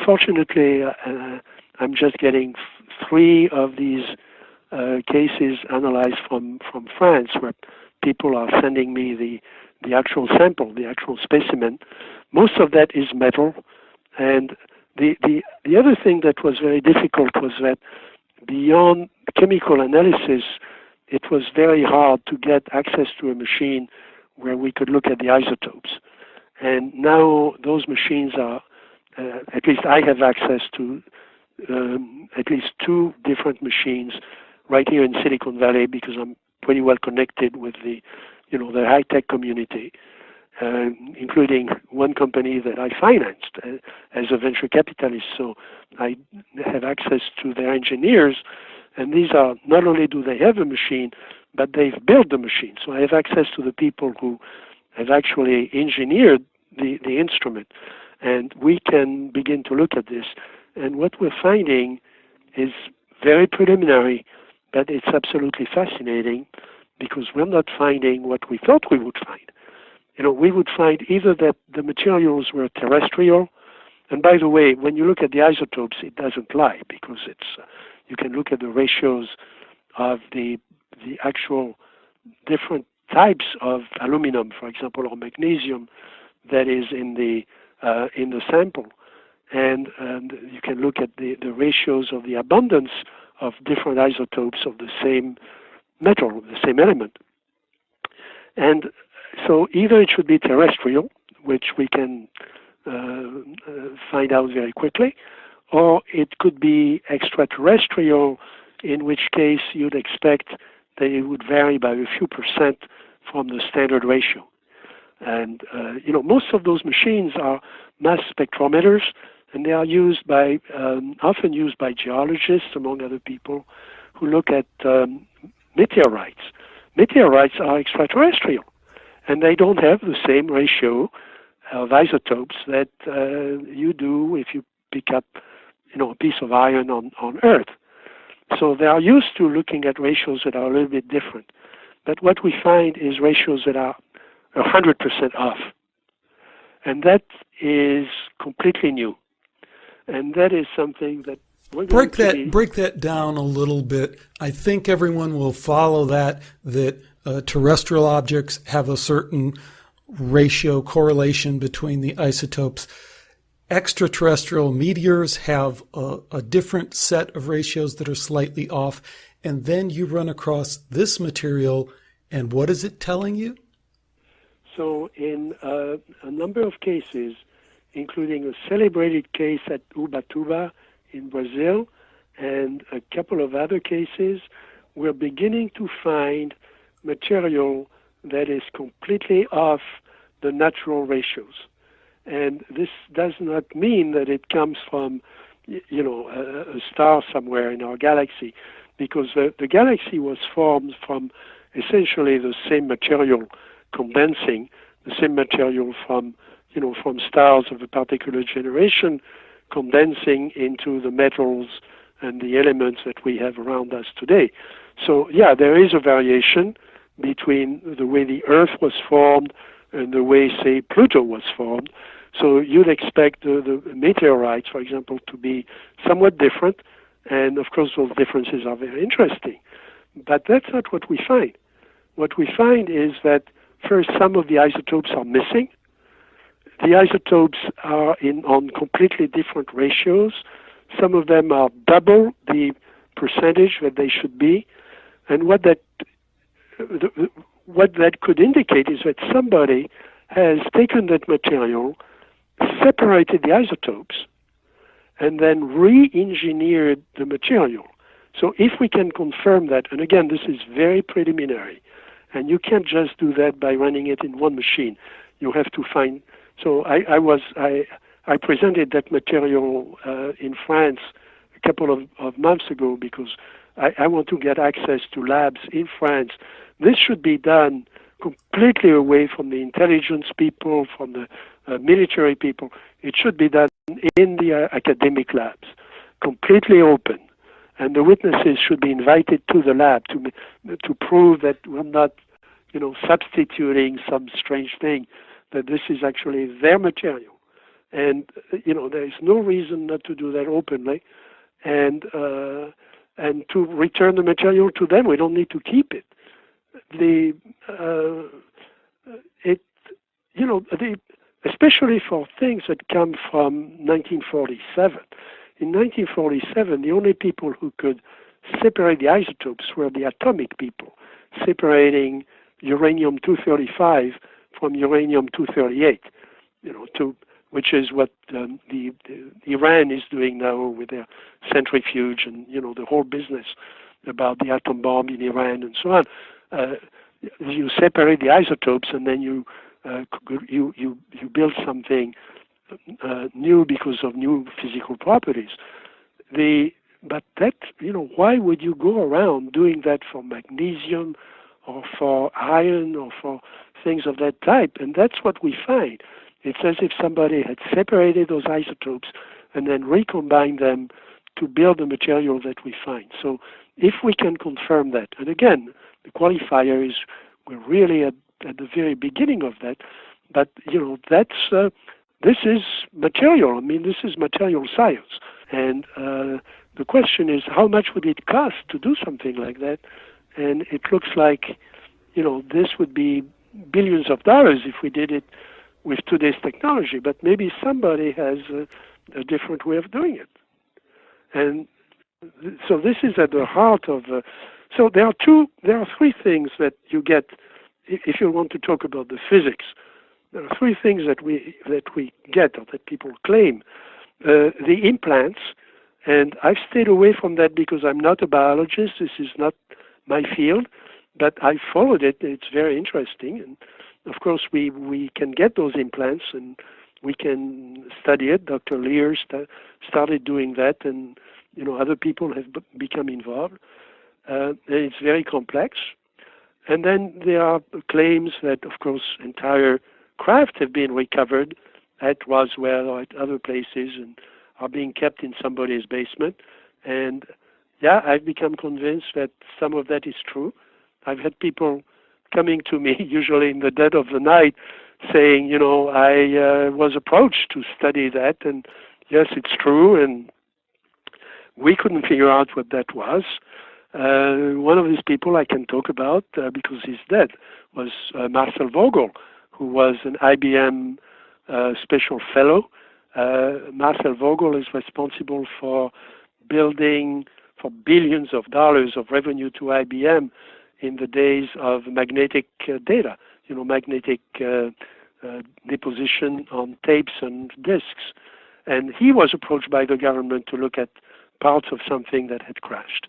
Fortunately, I'm just getting 3 of these cases analyzed from France, where people are sending me the actual sample, the actual specimen. Most of that is metal. And the other thing that was very difficult was that beyond chemical analysis, it was very hard to get access to a machine where we could look at the isotopes. And now those machines are, at least I have access to at least 2 different machines right here in Silicon Valley, because I'm pretty well connected with the high-tech community, including one company that I financed as a venture capitalist. So I have access to their engineers, and these are, not only do they have a machine, but they've built the machine. So I have access to the people who have actually engineered the instrument, and we can begin to look at this. And what we're finding is very preliminary, but it's absolutely fascinating, because we're not finding what we thought we would find. We would find either that the materials were terrestrial, and by the way, when you look at the isotopes, it doesn't lie, because you can look at the ratios of the actual different types of aluminum, for example, or magnesium that is in the sample, and you can look at the ratios of the abundance of different isotopes of the same metal, the same element. And so either it should be terrestrial, which we can find out very quickly, or it could be extraterrestrial, in which case you'd expect that it would vary by a few percent from the standard ratio. And most of those machines are mass spectrometers, and they are often used by geologists, among other people, who look at meteorites. Meteorites are extraterrestrial, and they don't have the same ratio of isotopes that you do if you pick up, a piece of iron on Earth. So they are used to looking at ratios that are a little bit different. But what we find is ratios that are 100% off. And that is completely new. And that is something that we're going to break that down a little bit. I think everyone will follow that terrestrial objects have a certain ratio correlation between the isotopes. Extraterrestrial meteors have a different set of ratios that are slightly off. And then you run across this material, and what is it telling you? So in a number of cases, including a celebrated case at Ubatuba in Brazil and a couple of other cases, we're beginning to find material that is completely off the natural ratios. And this does not mean that it comes from, a star somewhere in our galaxy, because the galaxy was formed from essentially the same material condensing, the same material from stars of a particular generation condensing into the metals and the elements that we have around us today. So, yeah, there is a variation between the way the Earth was formed and the way, say, Pluto was formed. So you'd expect the meteorites, for example, to be somewhat different, and of course those differences are very interesting. But that's not what we find. What we find is that, first, some of the isotopes are missing. The isotopes are on completely different ratios. Some of them are double the percentage that they should be. And what that could indicate is that somebody has taken that material, separated the isotopes, and then re-engineered the material. So if we can confirm that, and again, this is very preliminary, and you can't just do that by running it in one machine. You have to find. So I presented that material in France a couple of months ago, because I want to get access to labs in France. This should be done completely away from the intelligence people, from the military people. It should be done in the academic labs, completely open. And the witnesses should be invited to the lab to prove that we're not, substituting some strange thing, that this is actually their material. And there is no reason not to do that openly, and to return the material to them. We don't need to keep it. Especially for things that come from 1947. In 1947, the only people who could separate the isotopes were the atomic people, separating uranium-235 from uranium-238, which is what the Iran is doing now with their centrifuge and the whole business about the atom bomb in Iran and so on. You separate the isotopes, and then you build something new because of new physical properties. But that, why would you go around doing that for magnesium or for iron or for things of that type? And that's what we find. It's as if somebody had separated those isotopes and then recombined them to build the material that we find. So if we can confirm that, and again, the qualifier is we're really at the very beginning of that, but this is material. I mean, this is material science, and the question is, how much would it cost to do something like that? And it looks like, this would be billions of dollars if we did it with today's technology. But maybe somebody has a different way of doing it, and so this is at the heart of. So there are three things that you get if you want to talk about the physics. There are three things that we get, or that people claim. The implants, and I've stayed away from that because I'm not a biologist. This is not my field, but I followed it. It's very interesting, and of course we can get those implants and we can study it. Dr. Lear started doing that, and other people have become involved. And it's very complex. And then there are claims that, of course, entire craft have been recovered at Roswell or at other places and are being kept in somebody's basement. And I've become convinced that some of that is true. I've had people coming to me, usually in the dead of the night, saying, I was approached to study that, and yes, it's true, and we couldn't figure out what that was. One of these people I can talk about, because he's dead, was Marcel Vogel, who was an IBM special fellow. Marcel Vogel is responsible for building for billions of dollars of revenue to IBM in the days of magnetic data, magnetic deposition on tapes and disks. And he was approached by the government to look at parts of something that had crashed.